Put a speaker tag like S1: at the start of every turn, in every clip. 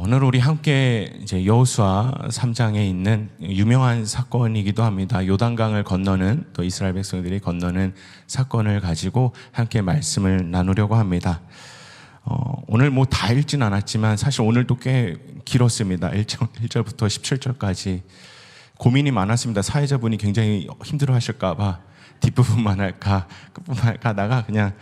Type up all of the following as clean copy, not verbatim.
S1: 오늘 우리 함께 이제 여호수아 3장에 있는 유명한 사건이기도 합니다. 요단강을 건너는, 또 이스라엘 백성들이 건너는 사건을 가지고 함께 말씀을 나누려고 합니다. 오늘 뭐 다 읽진 않았지만 사실 오늘도 꽤 길었습니다. 1절부터 17절까지 고민이 많았습니다. 사회자분이 굉장히 힘들어 하실까봐 뒷부분만 할까 끝부분만 할까 하다가 그냥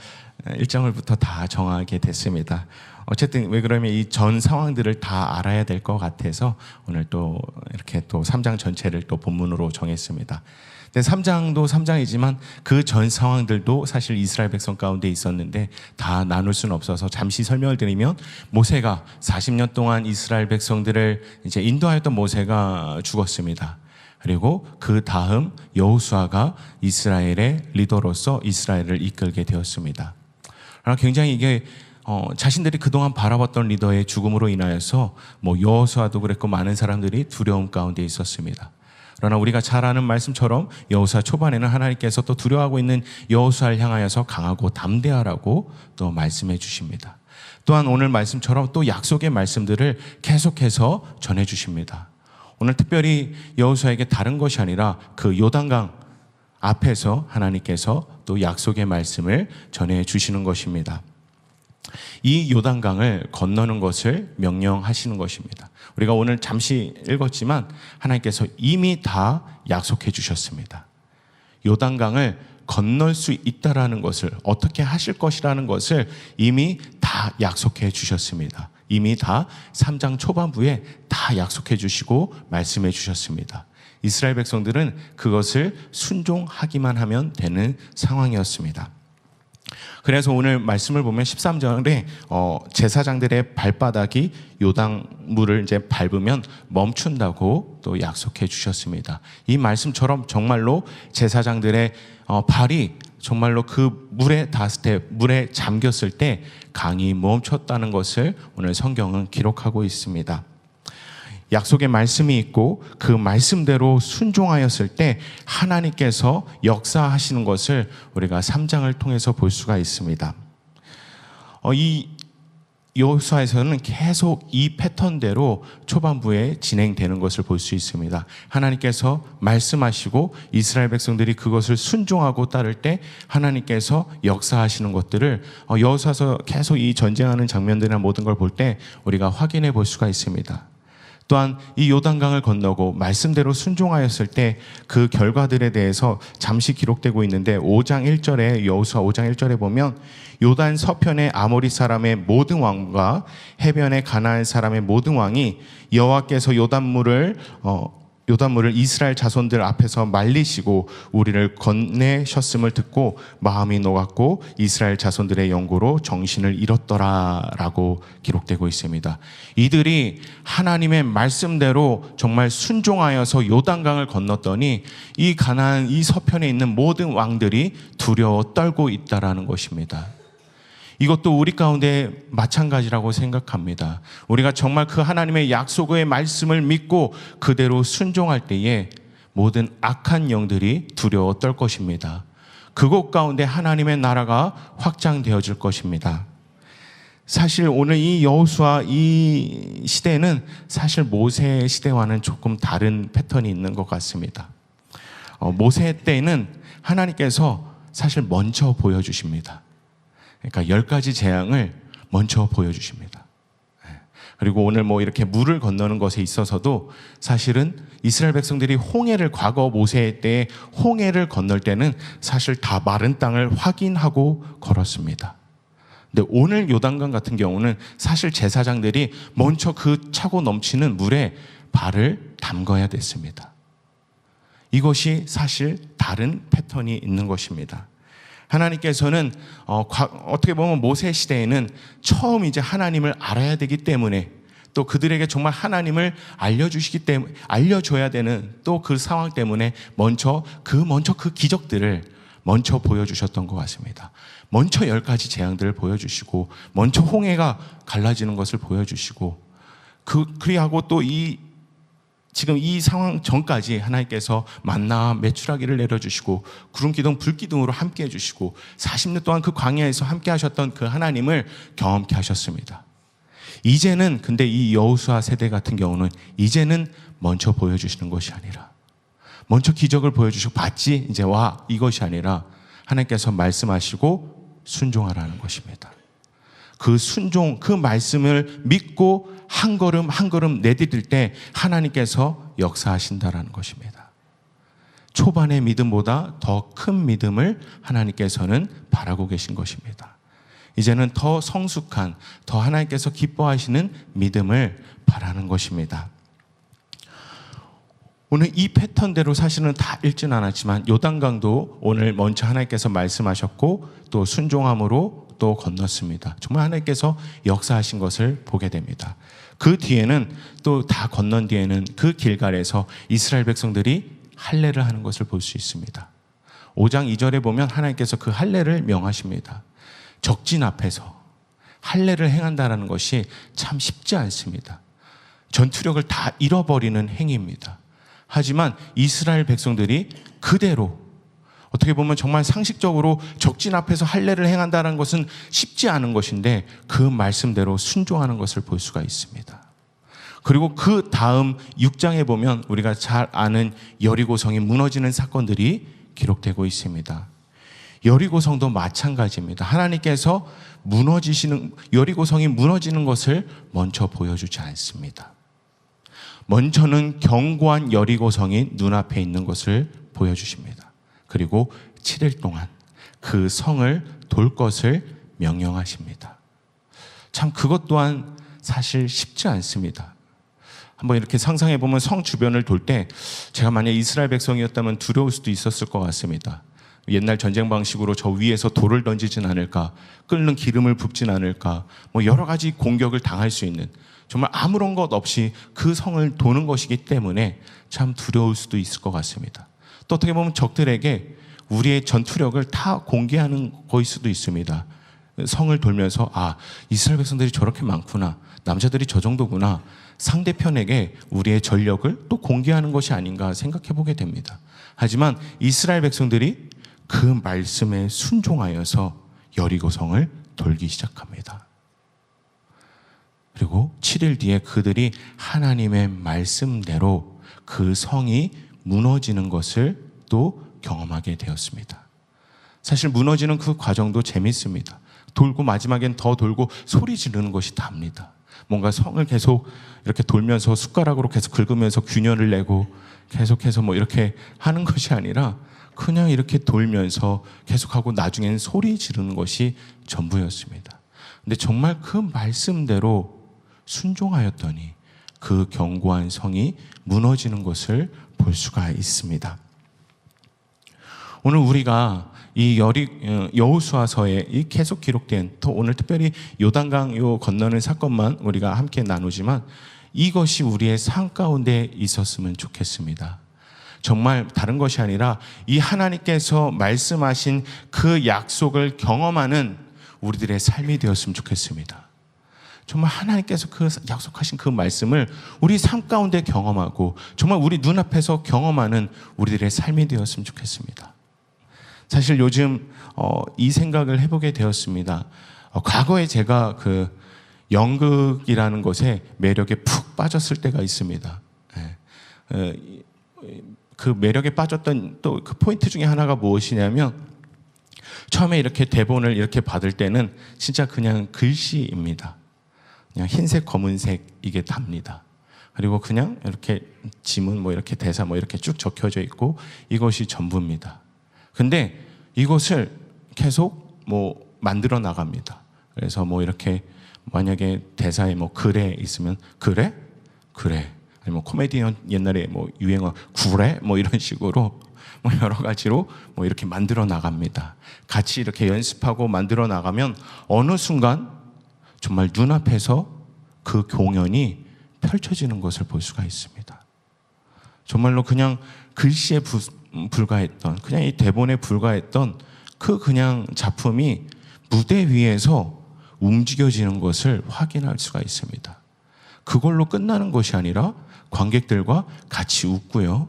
S1: 1장부터 다 정하게 됐습니다. 어쨌든 왜 그러면 이 전 상황들을 다 알아야 될 것 같아서 오늘 또 이렇게 또 3장 전체를 또 본문으로 정했습니다. 근데 3장도 3장이지만 그 전 상황들도 사실 이스라엘 백성 가운데 있었는데 다 나눌 수는 없어서 잠시 설명을 드리면, 모세가 40년 동안 이스라엘 백성들을 이제 인도하였던 모세가 죽었습니다. 그리고 그 다음 여호수아가 이스라엘의 리더로서 이스라엘을 이끌게 되었습니다. 그러나 굉장히 이게 자신들이 그동안 바라봤던 리더의 죽음으로 인하여서 여호수아도 그랬고 많은 사람들이 두려움 가운데 있었습니다. 그러나 우리가 잘 아는 말씀처럼 여호수아 초반에는 하나님께서 또 두려워하고 있는 여호수아를 향하여서 강하고 담대하라고 또 말씀해 주십니다. 또한 오늘 말씀처럼 또 약속의 말씀들을 계속해서 전해 주십니다. 오늘 특별히 여호수아에게 다른 것이 아니라 그 요단강 앞에서 하나님께서 또 약속의 말씀을 전해 주시는 것입니다. 이 요단강을 건너는 것을 명령하시는 것입니다. 우리가 오늘 잠시 읽었지만 하나님께서 이미 다 약속해 주셨습니다. 요단강을 건널 수 있다라는 것을, 어떻게 하실 것이라는 것을 이미 다 약속해 주셨습니다. 이미 다 3장 초반부에 다 약속해 주시고 말씀해 주셨습니다. 이스라엘 백성들은 그것을 순종하기만 하면 되는 상황이었습니다. 그래서 오늘 말씀을 보면 13절에 제사장들의 발바닥이 요단물을 이제 밟으면 멈춘다고 또 약속해 주셨습니다. 이 말씀처럼 정말로 제사장들의 발이 정말로 그 물에 닿았을 때, 물에 잠겼을 때 강이 멈췄다는 것을 오늘 성경은 기록하고 있습니다. 약속의 말씀이 있고 그 말씀대로 순종하였을 때 하나님께서 역사하시는 것을 우리가 3장을 통해서 볼 수가 있습니다. 이 여호수아에서는 계속 이 패턴대로 초반부에 진행되는 것을 볼 수 있습니다. 하나님께서 말씀하시고 이스라엘 백성들이 그것을 순종하고 따를 때 하나님께서 역사하시는 것들을 여호수아에서 계속 이 전쟁하는 장면들이나 모든 걸 볼 때 우리가 확인해 볼 수가 있습니다. 또한 이 요단강을 건너고 말씀대로 순종하였을 때 그 결과들에 대해서 잠시 기록되고 있는데 5장 1절에 여호수아 5장 1절에 보면 요단 서편의 아모리 사람의 모든 왕과 해변의 가나안 사람의 모든 왕이 여호와께서 요단물을 이스라엘 자손들 앞에서 말리시고 우리를 건네셨음을 듣고 마음이 녹았고 이스라엘 자손들의 영고로 정신을 잃었더라라고 기록되고 있습니다. 이들이 하나님의 말씀대로 정말 순종하여서 요단강을 건넜더니 이 가나안 이 서편에 있는 모든 왕들이 두려워 떨고 있다라는 것입니다. 이것도 우리 가운데 마찬가지라고 생각합니다. 우리가 정말 그 하나님의 약속의 말씀을 믿고 그대로 순종할 때에 모든 악한 영들이 두려워 떨 것입니다. 그곳 가운데 하나님의 나라가 확장되어질 것입니다. 사실 오늘 이 여호수아 이 시대는 사실 모세 시대와는 조금 다른 패턴이 있는 것 같습니다. 모세 때는 하나님께서 사실 먼저 보여주십니다. 그러니까 10가지 재앙을 먼저 보여주십니다. 그리고 오늘 이렇게 물을 건너는 것에 있어서도 사실은 이스라엘 백성들이 홍해를, 과거 모세 때 홍해를 건널 때는 사실 다 마른 땅을 확인하고 걸었습니다. 근데 오늘 요단강 같은 경우는 사실 제사장들이 먼저 그 차고 넘치는 물에 발을 담가야 됐습니다. 이것이 사실 다른 패턴이 있는 것입니다. 하나님께서는 어떻게 보면 모세 시대에는 처음 이제 하나님을 알아야 되기 때문에, 또 그들에게 정말 하나님을 알려줘야 되는 또 그 상황 때문에 먼저 그 기적들을 먼저 보여주셨던 것 같습니다. 먼저 10가지 재앙들을 보여주시고, 먼저 홍해가 갈라지는 것을 보여주시고, 그리하고 또 지금 이 상황 전까지 하나님께서 만나 메추라기를 내려주시고 구름 기둥 불 기둥으로 함께 해주시고 40년 동안 그 광야에서 함께 하셨던 그 하나님을 경험케 하셨습니다. 이제는 근데 이 여호수아 세대 같은 경우는 이제는 먼저 보여주시는 것이 아니라, 먼저 기적을 보여주시고 봤지 이제 와, 이것이 아니라 하나님께서 말씀하시고 순종하라는 것입니다. 그 순종, 그 말씀을 믿고 한 걸음 한 걸음 내디딜 때 하나님께서 역사하신다라는 것입니다. 초반의 믿음보다 더 큰 믿음을 하나님께서는 바라고 계신 것입니다. 이제는 더 성숙한, 더 하나님께서 기뻐하시는 믿음을 바라는 것입니다. 오늘 이 패턴대로 사실은 다 읽지는 않았지만 요단강도 오늘 먼저 하나님께서 말씀하셨고 또 순종함으로 또 건넜습니다. 정말 하나님께서 역사하신 것을 보게 됩니다. 그 뒤에는 또 다 건넌 뒤에는 그 길갈에서 이스라엘 백성들이 할례를 하는 것을 볼 수 있습니다. 5장 2절에 보면 하나님께서 그 할례를 명하십니다. 적진 앞에서 할례를 행한다는 것이 참 쉽지 않습니다. 전투력을 다 잃어버리는 행위입니다. 하지만 이스라엘 백성들이 그대로, 어떻게 보면 정말 상식적으로 적진 앞에서 할례를 행한다는 것은 쉽지 않은 것인데 그 말씀대로 순종하는 것을 볼 수가 있습니다. 그리고 그 다음 6장에 보면 우리가 잘 아는 여리고성이 무너지는 사건들이 기록되고 있습니다. 여리고성도 마찬가지입니다. 하나님께서 여리고성이 무너지는 것을 먼저 보여주지 않습니다. 먼저는 견고한 여리고성이 눈앞에 있는 것을 보여주십니다. 그리고 7일 동안 그 성을 돌 것을 명령하십니다. 참 그것 또한 사실 쉽지 않습니다. 한번 이렇게 상상해 보면 성 주변을 돌 때 제가 만약 이스라엘 백성이었다면 두려울 수도 있었을 것 같습니다. 옛날 전쟁 방식으로 저 위에서 돌을 던지진 않을까, 끓는 기름을 붓진 않을까, 여러 가지 공격을 당할 수 있는, 정말 아무런 것 없이 그 성을 도는 것이기 때문에 참 두려울 수도 있을 것 같습니다. 또 어떻게 보면 적들에게 우리의 전투력을 다 공개하는 것일 수도 있습니다. 성을 돌면서 이스라엘 백성들이 저렇게 많구나, 남자들이 저 정도구나, 상대편에게 우리의 전력을 또 공개하는 것이 아닌가 생각해 보게 됩니다. 하지만 이스라엘 백성들이 그 말씀에 순종하여서 여리고성을 돌기 시작합니다. 그리고 7일 뒤에 그들이 하나님의 말씀대로 그 성이 무너지는 것을 또 경험하게 되었습니다. 사실 무너지는 그 과정도 재밌습니다. 돌고 마지막엔 더 돌고 소리 지르는 것이 답니다. 뭔가 성을 계속 이렇게 돌면서 숟가락으로 계속 긁으면서 균열을 내고 계속해서 이렇게 하는 것이 아니라 그냥 이렇게 돌면서 계속하고 나중엔 소리 지르는 것이 전부였습니다. 근데 정말 그 말씀대로 순종하였더니 그 견고한 성이 무너지는 것을 볼 수가 있습니다. 오늘 우리가 이 여호수아서에 이 계속 기록된, 또 오늘 특별히 요단강 요 건너는 사건만 우리가 함께 나누지만 이것이 우리의 삶 가운데 있었으면 좋겠습니다. 정말 다른 것이 아니라 이 하나님께서 말씀하신 그 약속을 경험하는 우리들의 삶이 되었으면 좋겠습니다. 정말 하나님께서 그 약속하신 그 말씀을 우리 삶 가운데 경험하고 정말 우리 눈앞에서 경험하는 우리들의 삶이 되었으면 좋겠습니다. 사실 요즘 이 생각을 해보게 되었습니다. 과거에 제가 그 연극이라는 것에 매력에 푹 빠졌을 때가 있습니다. 그 매력에 빠졌던 또 그 포인트 중에 하나가 무엇이냐면, 처음에 이렇게 대본을 이렇게 받을 때는 진짜 그냥 글씨입니다. 그냥 흰색, 검은색 이게 답니다. 그리고 그냥 이렇게 지문 이렇게 대사 이렇게 쭉 적혀져 있고 이것이 전부입니다. 근데 이것을 계속 만들어 나갑니다. 그래서 이렇게 만약에 대사에 그래 있으면 그래? 아니 코미디언 옛날에 유행어 구래? 이런 식으로 여러 가지로 이렇게 만들어 나갑니다. 같이 이렇게 연습하고 만들어 나가면 어느 순간 정말 눈앞에서 그 공연이 펼쳐지는 것을 볼 수가 있습니다. 정말로 그냥 글씨에 불과했던, 그냥 이 대본에 불과했던 그 그냥 작품이 무대 위에서 움직여지는 것을 확인할 수가 있습니다. 그걸로 끝나는 것이 아니라 관객들과 같이 웃고요,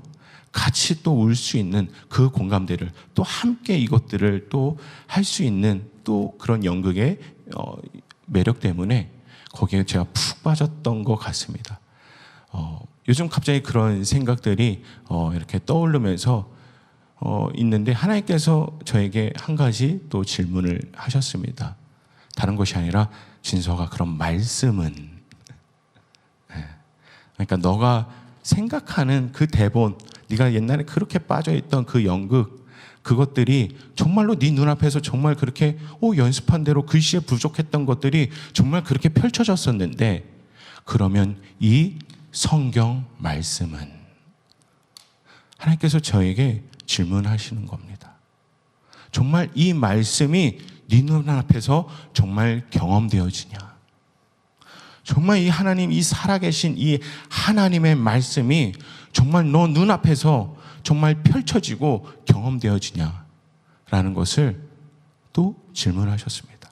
S1: 같이 또 울 수 있는 그 공감대를 또 함께 이것들을 또 할 수 있는 또 그런 연극의 매력 때문에 거기에 제가 푹 빠졌던 것 같습니다. 요즘 갑자기 그런 생각들이 이렇게 떠오르면서 있는데 하나님께서 저에게 한 가지 또 질문을 하셨습니다. 다른 것이 아니라 진서가 그런 말씀은 그러니까 너가 생각하는 그 대본, 네가 옛날에 그렇게 빠져있던 그 연극, 그것들이 정말로 네 눈앞에서 정말 그렇게 연습한 대로 글씨에 부족했던 것들이 정말 그렇게 펼쳐졌었는데, 그러면 이 성경 말씀은, 하나님께서 저에게 질문하시는 겁니다. 정말 이 말씀이 네 눈앞에서 정말 경험되어지냐? 정말 이 하나님, 이 살아계신 이 하나님의 말씀이 정말 너 눈앞에서 정말 펼쳐지고 경험되어지냐? 라는 것을 또 질문하셨습니다.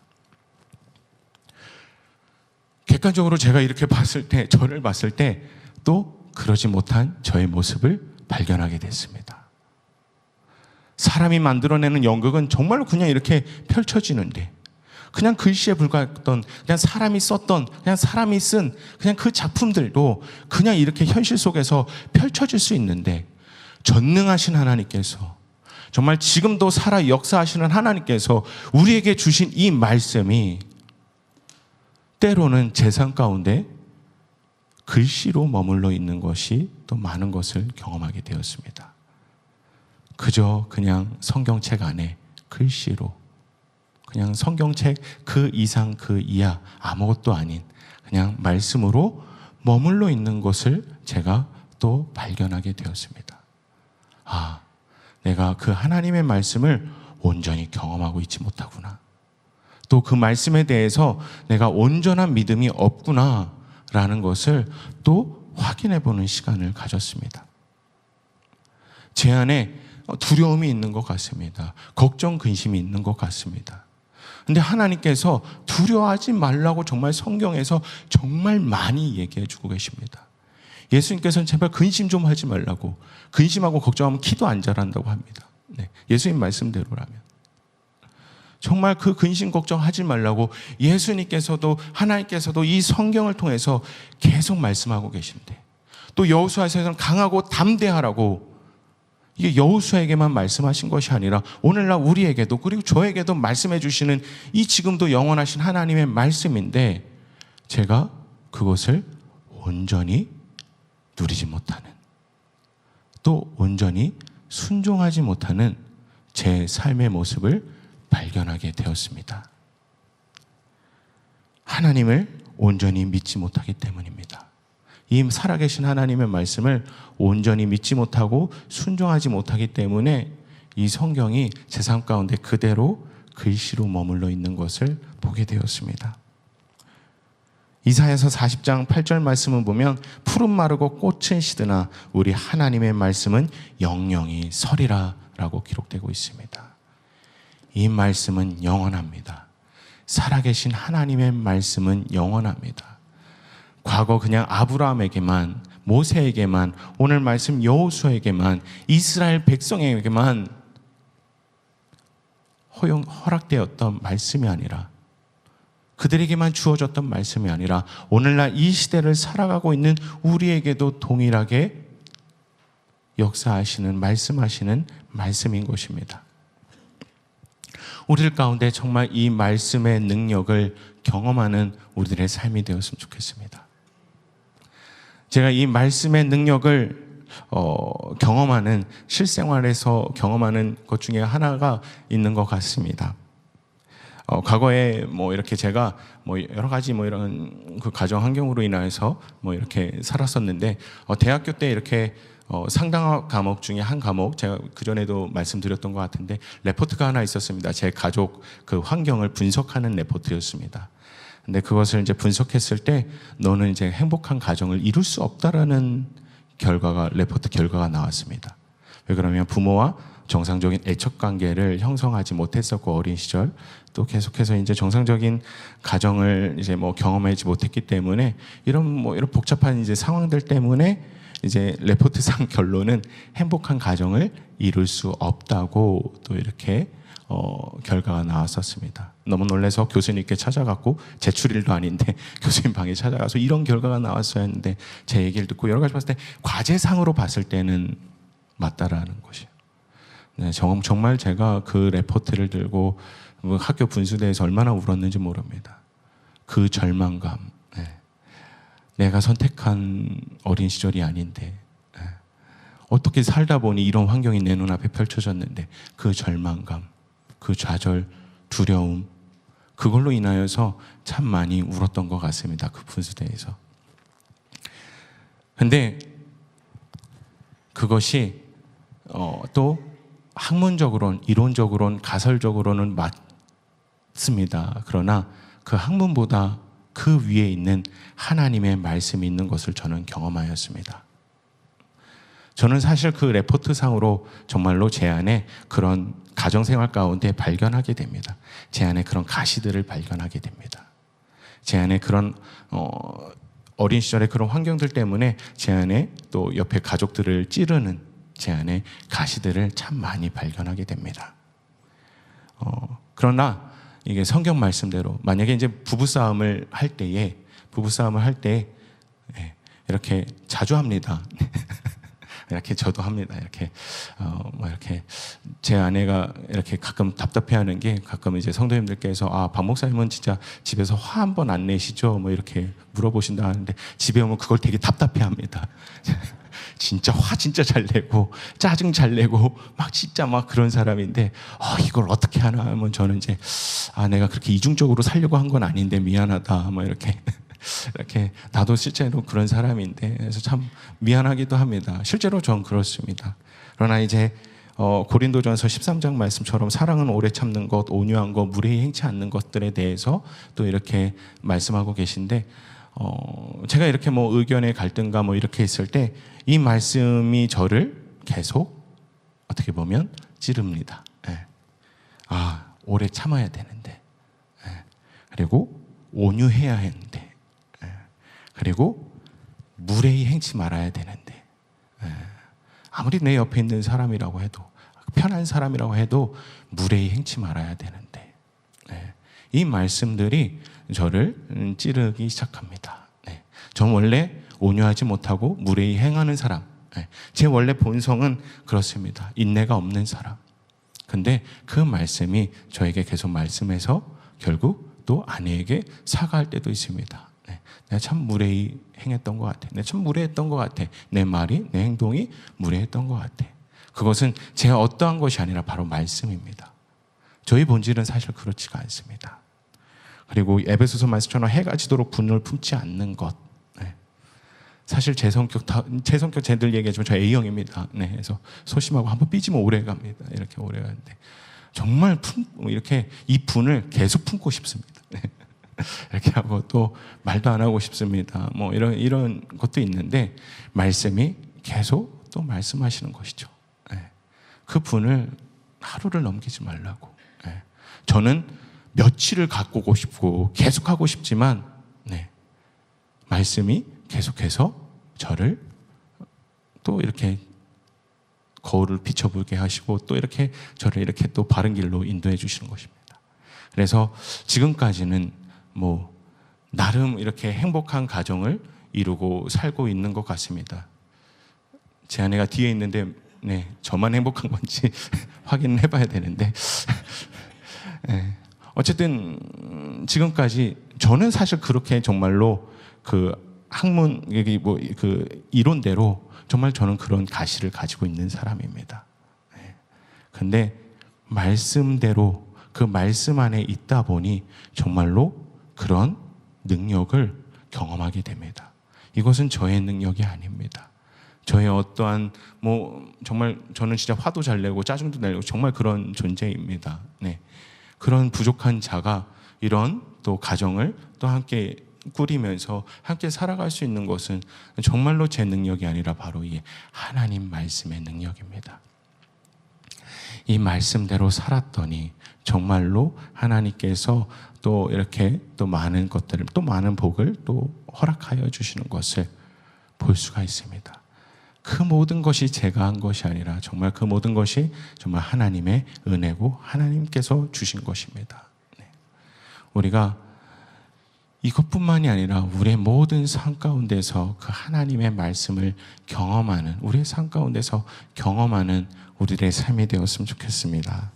S1: 객관적으로 제가 이렇게 봤을 때, 저를 봤을 때 또 그러지 못한 저의 모습을 발견하게 됐습니다. 사람이 만들어내는 연극은 정말로 그냥 이렇게 펼쳐지는데, 그냥 글씨에 불과했던, 그냥 사람이 썼던, 그냥 사람이 쓴 그냥 그 작품들도 그냥 이렇게 현실 속에서 펼쳐질 수 있는데, 전능하신 하나님께서, 정말 지금도 살아 역사하시는 하나님께서 우리에게 주신 이 말씀이 때로는 제 삶 가운데 글씨로 머물러 있는 것이 또 많은 것을 경험하게 되었습니다. 그저 그냥 성경책 안에 글씨로, 그냥 성경책 그 이상 그 이하 아무것도 아닌 그냥 말씀으로 머물러 있는 것을 제가 또 발견하게 되었습니다. 내가 그 하나님의 말씀을 온전히 경험하고 있지 못하구나. 또 그 말씀에 대해서 내가 온전한 믿음이 없구나 라는 것을 또 확인해 보는 시간을 가졌습니다. 제 안에 두려움이 있는 것 같습니다. 걱정, 근심이 있는 것 같습니다. 근데 하나님께서 두려워하지 말라고 정말 성경에서 정말 많이 얘기해 주고 계십니다. 예수님께서는 제발 근심 좀 하지 말라고, 근심하고 걱정하면 키도 안 자란다고 합니다. 예수님 말씀대로라면. 정말 그 근심 걱정하지 말라고 예수님께서도, 하나님께서도 이 성경을 통해서 계속 말씀하고 계신데, 또 여호수아에서는 강하고 담대하라고, 이게 여호수아에게만 말씀하신 것이 아니라 오늘날 우리에게도, 그리고 저에게도 말씀해 주시는 이 지금도 영원하신 하나님의 말씀인데, 제가 그것을 온전히 누리지 못하는, 또 온전히 순종하지 못하는 제 삶의 모습을 발견하게 되었습니다. 하나님을 온전히 믿지 못하기 때문입니다. 이 살아계신 하나님의 말씀을 온전히 믿지 못하고 순종하지 못하기 때문에 이 성경이 제 삶 가운데 그대로 글씨로 머물러 있는 것을 보게 되었습니다. 이사야서 40장 8절 말씀을 보면 푸른 마르고 꽃은 시드나 우리 하나님의 말씀은 영영이 서리라 라고 기록되고 있습니다. 이 말씀은 영원합니다. 살아계신 하나님의 말씀은 영원합니다. 과거 그냥 아브라함에게만, 모세에게만, 오늘 말씀 여호수아에게만, 이스라엘 백성에게만 허락되었던 말씀이 아니라, 그들에게만 주어졌던 말씀이 아니라 오늘날 이 시대를 살아가고 있는 우리에게도 동일하게 역사하시는, 말씀하시는 말씀인 것입니다. 우리들 가운데 정말 이 말씀의 능력을 경험하는 우리들의 삶이 되었으면 좋겠습니다. 제가 이 말씀의 능력을 경험하는, 실생활에서 경험하는 것 중에 하나가 있는 것 같습니다. 과거에 이렇게 제가 여러 가지 이런 그 가정 환경으로 인해서 이렇게 살았었는데, 대학교 때 이렇게 상당 과목 중에 한 과목, 제가 그전에도 말씀드렸던 것 같은데, 레포트가 하나 있었습니다. 제 가족 그 환경을 분석하는 레포트였습니다. 근데 그것을 이제 분석했을 때, 너는 이제 행복한 가정을 이룰 수 없다라는 레포트 결과가 나왔습니다. 왜 그러면 부모와 정상적인 애착 관계를 형성하지 못했었고, 어린 시절 또 계속해서 이제 정상적인 가정을 이제 경험하지 못했기 때문에, 이런 복잡한 이제 상황들 때문에 이제 레포트상 결론은 행복한 가정을 이룰 수 없다고 또 이렇게 결과가 나왔었습니다. 너무 놀라서 교수님께 찾아갔고 제출일도 아닌데 교수님 방에 찾아가서 이런 결과가 나왔어야 했는데 제 얘기를 듣고 여러 가지 봤을 때 과제상으로 봤을 때는 맞다라는 것이에요. 네, 정말 제가 그 레포트를 들고 학교 분수대에서 얼마나 울었는지 모릅니다. 그 절망감. 네. 내가 선택한 어린 시절이 아닌데 어떻게 살다 보니 이런 환경이 내 눈앞에 펼쳐졌는데 그 절망감, 그 좌절, 두려움, 그걸로 인하여서 참 많이 울었던 것 같습니다. 그 분수대에서. 근데 그것이 또 학문적으로는, 이론적으로는, 가설적으로는 맞습니다. 그러나 그 학문보다 그 위에 있는 하나님의 말씀이 있는 것을 저는 경험하였습니다. 저는 사실 그 레포트상으로 정말로 제 안에 그런 가정생활 가운데 발견하게 됩니다. 제 안에 그런 가시들을 발견하게 됩니다. 제 안에 그런 어린 시절의 그런 환경들 때문에 제 안에 또 옆에 가족들을 찌르는 제 안에 가시들을 참 많이 발견하게 됩니다. 그러나 이게 성경 말씀대로 만약에 이제 부부싸움을 할 때에 이렇게 자주 합니다. 이렇게 저도 합니다. 이렇게 이렇게 제 아내가 이렇게 가끔 답답해하는 게 가끔 이제 성도님들께서 박 목사님은 진짜 집에서 화 한 번 안 내시죠? 뭐 이렇게 물어보신다 하는데 집에 오면 그걸 되게 답답해합니다. 진짜 화 진짜 잘 내고 짜증 잘 내고 막 진짜 막 그런 사람인데 이걸 어떻게 하나 하면 저는 이제 내가 그렇게 이중적으로 살려고 한 건 아닌데 미안하다 뭐 이렇게 나도 실제로 그런 사람인데 그래서 참 미안하기도 합니다. 실제로 전 그렇습니다. 그러나 이제 고린도전서 13장 말씀처럼 사랑은 오래 참는 것, 온유한 것, 무례히 행치 않는 것들에 대해서 또 이렇게 말씀하고 계신데 제가 이렇게 뭐 의견의 갈등과 뭐 이렇게 있을 때 이 말씀이 저를 계속 어떻게 보면 찌릅니다. 오래 참아야 되는데, 그리고 온유해야 했는데, 그리고 무례히 행치 말아야 되는데, 아무리 내 옆에 있는 사람이라고 해도, 편한 사람이라고 해도 무례히 행치 말아야 되는데, 이 말씀들이 저를 찌르기 시작합니다. 전 원래 온유하지 못하고 무례히 행하는 사람, 제 원래 본성은 그렇습니다. 인내가 없는 사람. 근데 그 말씀이 저에게 계속 말씀해서 결국 또 아내에게 사과할 때도 있습니다. 내가 참 무례히 행했던 것 같아. 내가 참 무례했던 것 같아. 내 말이, 내 행동이 무례했던 것 같아. 그것은 제가 어떠한 것이 아니라 바로 말씀입니다. 저희 본질은 사실 그렇지가 않습니다. 그리고 에베소서 말씀처럼 해가 지도록 분을 품지 않는 것. 사실 제 성격 쟤들 얘기하지만 저 A형입니다. 그래서 소심하고 한번 삐지면 오래 갑니다. 이렇게 오래 가는데 정말 이렇게 이 분을 계속 품고 싶습니다. 이렇게 하고 또 말도 안 하고 싶습니다. 뭐 이런 것도 있는데 말씀이 계속 또 말씀하시는 것이죠. 그 분을 하루를 넘기지 말라고. 저는 며칠을 갖고 오고 싶고 계속 하고 싶지만 말씀이 계속해서 저를 또 이렇게 거울을 비춰보게 하시고 또 이렇게 저를 이렇게 또 바른 길로 인도해 주시는 것입니다. 그래서 지금까지는 뭐 나름 이렇게 행복한 가정을 이루고 살고 있는 것 같습니다. 제 아내가 뒤에 있는데 저만 행복한 건지 확인해 봐야 되는데 어쨌든 지금까지 저는 사실 그렇게 정말로 그 학문 그 이론대로 정말 저는 그런 가시를 가지고 있는 사람입니다. 근데 말씀대로 그 말씀 안에 있다 보니 정말로 그런 능력을 경험하게 됩니다. 이것은 저의 능력이 아닙니다. 저의 어떠한 정말 저는 진짜 화도 잘 내고 짜증도 내고 정말 그런 존재입니다. 그런 부족한 자가 이런 또 가정을 또 함께 꾸리면서 함께 살아갈 수 있는 것은 정말로 제 능력이 아니라 바로 이 하나님 말씀의 능력입니다. 이 말씀대로 살았더니 정말로 하나님께서 또 이렇게 또 많은 것들을 또 많은 복을 또 허락하여 주시는 것을 볼 수가 있습니다. 그 모든 것이 제가 한 것이 아니라 정말 그 모든 것이 정말 하나님의 은혜고 하나님께서 주신 것입니다. 우리가 이것뿐만이 아니라 우리의 모든 삶 가운데서 그 하나님의 말씀을 경험하는, 우리의 삶 가운데서 경험하는 우리들의 삶이 되었으면 좋겠습니다.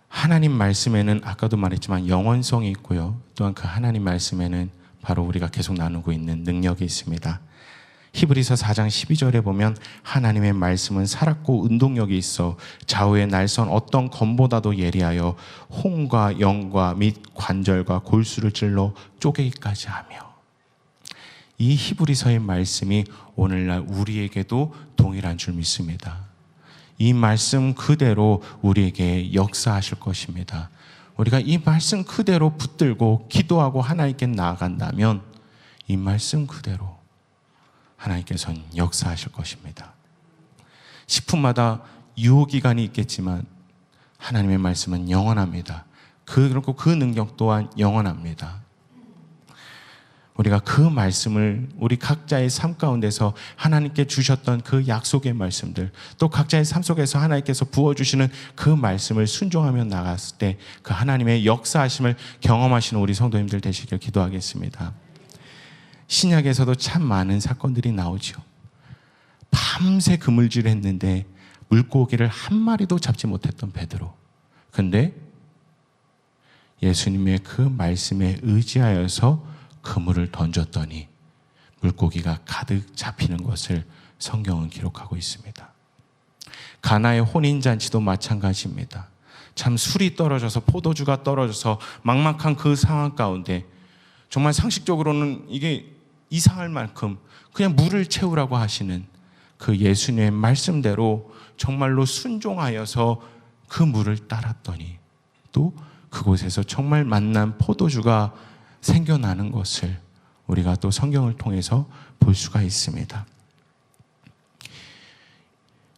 S1: 하나님 말씀에는 아까도 말했지만 영원성이 있고요. 또한 그 하나님 말씀에는 바로 우리가 계속 나누고 있는 능력이 있습니다. 히브리서 4장 12절에 보면 하나님의 말씀은 살았고 운동력이 있어 좌우의 날선 어떤 검보다도 예리하여 홍과 영과 및 관절과 골수를 찔러 쪼개기까지 하며, 이 히브리서의 말씀이 오늘날 우리에게도 동일한 줄 믿습니다. 이 말씀 그대로 우리에게 역사하실 것입니다. 우리가 이 말씀 그대로 붙들고 기도하고 하나님께 나아간다면 이 말씀 그대로 하나님께서는 역사하실 것입니다. 식품마다 유효기간이 있겠지만 하나님의 말씀은 영원합니다. 그리고 그 능력 또한 영원합니다. 우리가 그 말씀을 우리 각자의 삶 가운데서 하나님께 주셨던 그 약속의 말씀들, 또 각자의 삶 속에서 하나님께서 부어주시는 그 말씀을 순종하며 나갔을 때 그 하나님의 역사하심을 경험하시는 우리 성도님들 되시길 기도하겠습니다. 신약에서도 참 많은 사건들이 나오죠. 밤새 그물질을 했는데 물고기를 한 마리도 잡지 못했던 베드로. 근데 예수님의 그 말씀에 의지하여서 그물을 던졌더니 물고기가 가득 잡히는 것을 성경은 기록하고 있습니다. 가나의 혼인잔치도 마찬가지입니다. 참 술이 떨어져서, 포도주가 떨어져서 막막한 그 상황 가운데 정말 상식적으로는 이게 이상할 만큼 그냥 물을 채우라고 하시는 그 예수님의 말씀대로 정말로 순종하여서 그 물을 따랐더니 또 그곳에서 정말 만난 포도주가 생겨나는 것을 우리가 또 성경을 통해서 볼 수가 있습니다.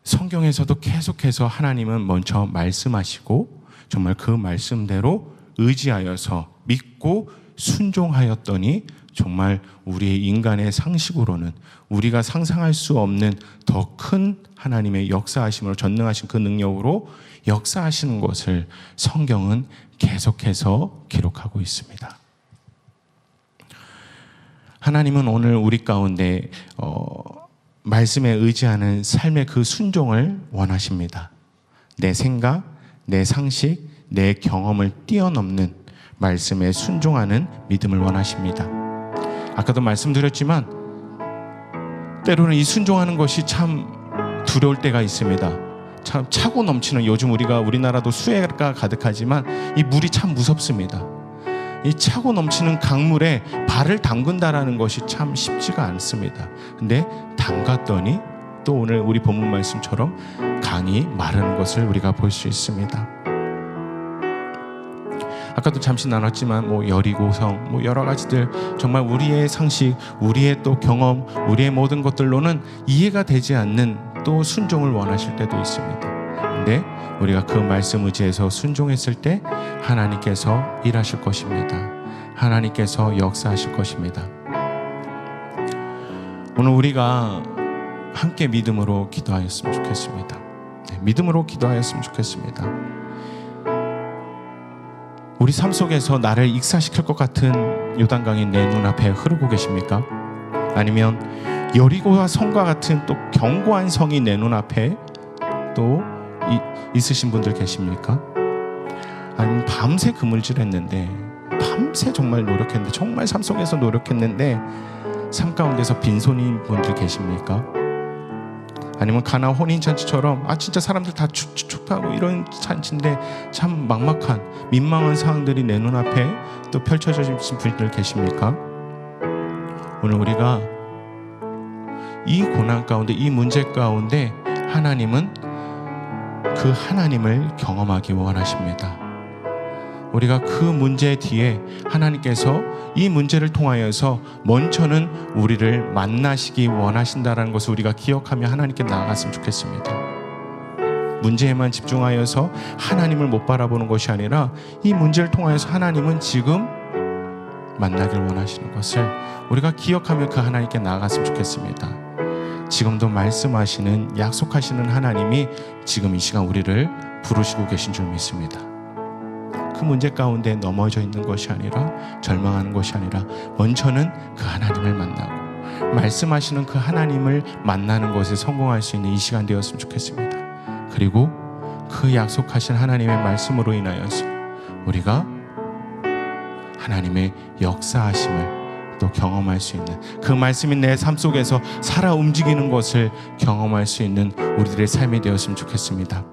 S1: 성경에서도 계속해서 하나님은 먼저 말씀하시고 정말 그 말씀대로 의지하여서 믿고 순종하였더니 정말 우리의 인간의 상식으로는 우리가 상상할 수 없는 더 큰 하나님의 역사하심으로, 전능하신 그 능력으로 역사하시는 것을 성경은 계속해서 기록하고 있습니다. 하나님은 오늘 우리 가운데 말씀에 의지하는 삶의 그 순종을 원하십니다. 내 생각, 내 상식, 내 경험을 뛰어넘는 말씀에 순종하는 믿음을 원하십니다. 아까도 말씀드렸지만 때로는 이 순종하는 것이 참 두려울 때가 있습니다. 참 차고 넘치는, 요즘 우리나라도 수해가 가득하지만 이 물이 참 무섭습니다. 이 차고 넘치는 강물에 발을 담근다라는 것이 참 쉽지가 않습니다. 근데 담갔더니 또 오늘 우리 본문 말씀처럼 강이 마르는 것을 우리가 볼 수 있습니다. 아까도 잠시 나눴지만 여리고성 여러 가지들, 정말 우리의 상식, 우리의 또 경험, 우리의 모든 것들로는 이해가 되지 않는 또 순종을 원하실 때도 있습니다. 근데 우리가 그 말씀 의지해서 순종했을 때 하나님께서 일하실 것입니다. 하나님께서 역사하실 것입니다. 오늘 우리가 함께 믿음으로 기도하였으면 좋겠습니다. 믿음으로 기도하였으면 좋겠습니다. 우리 삶 속에서 나를 익사시킬 것 같은 요단강이 내 눈앞에 흐르고 계십니까? 아니면 여리고와 성과 같은 또 견고한 성이 내 눈앞에 또 있으신 분들 계십니까? 아니면 밤새 그물질했는데, 밤새 정말 노력했는데, 정말 삶 속에서 노력했는데 삶 가운데서 빈손인 분들 계십니까? 아니면 가나 혼인잔치처럼 진짜 사람들 다 축축하고 이런 잔치인데 참 막막한 민망한 상황들이 내 눈앞에 또 펼쳐진 분들 계십니까? 오늘 우리가 이 고난 가운데, 이 문제 가운데 하나님은 그 하나님을 경험하기 원하십니다. 우리가 그 문제 뒤에 하나님께서 이 문제를 통하여서 먼저는 우리를 만나시기 원하신다는 것을 우리가 기억하며 하나님께 나아갔으면 좋겠습니다. 문제에만 집중하여서 하나님을 못 바라보는 것이 아니라 이 문제를 통하여서 하나님은 지금 만나길 원하시는 것을 우리가 기억하며 그 하나님께 나아갔으면 좋겠습니다. 지금도 말씀하시는, 약속하시는 하나님이 지금 이 시간 우리를 부르시고 계신 줄 믿습니다. 그 문제 가운데 넘어져 있는 것이 아니라, 절망하는 것이 아니라, 먼저는 그 하나님을 만나고 말씀하시는 그 하나님을 만나는 것에 성공할 수 있는 이 시간 되었으면 좋겠습니다. 그리고 그 약속하신 하나님의 말씀으로 인하여서 우리가 하나님의 역사하심을 또 경험할 수 있는, 그 말씀이 내 삶 속에서 살아 움직이는 것을 경험할 수 있는 우리들의 삶이 되었으면 좋겠습니다.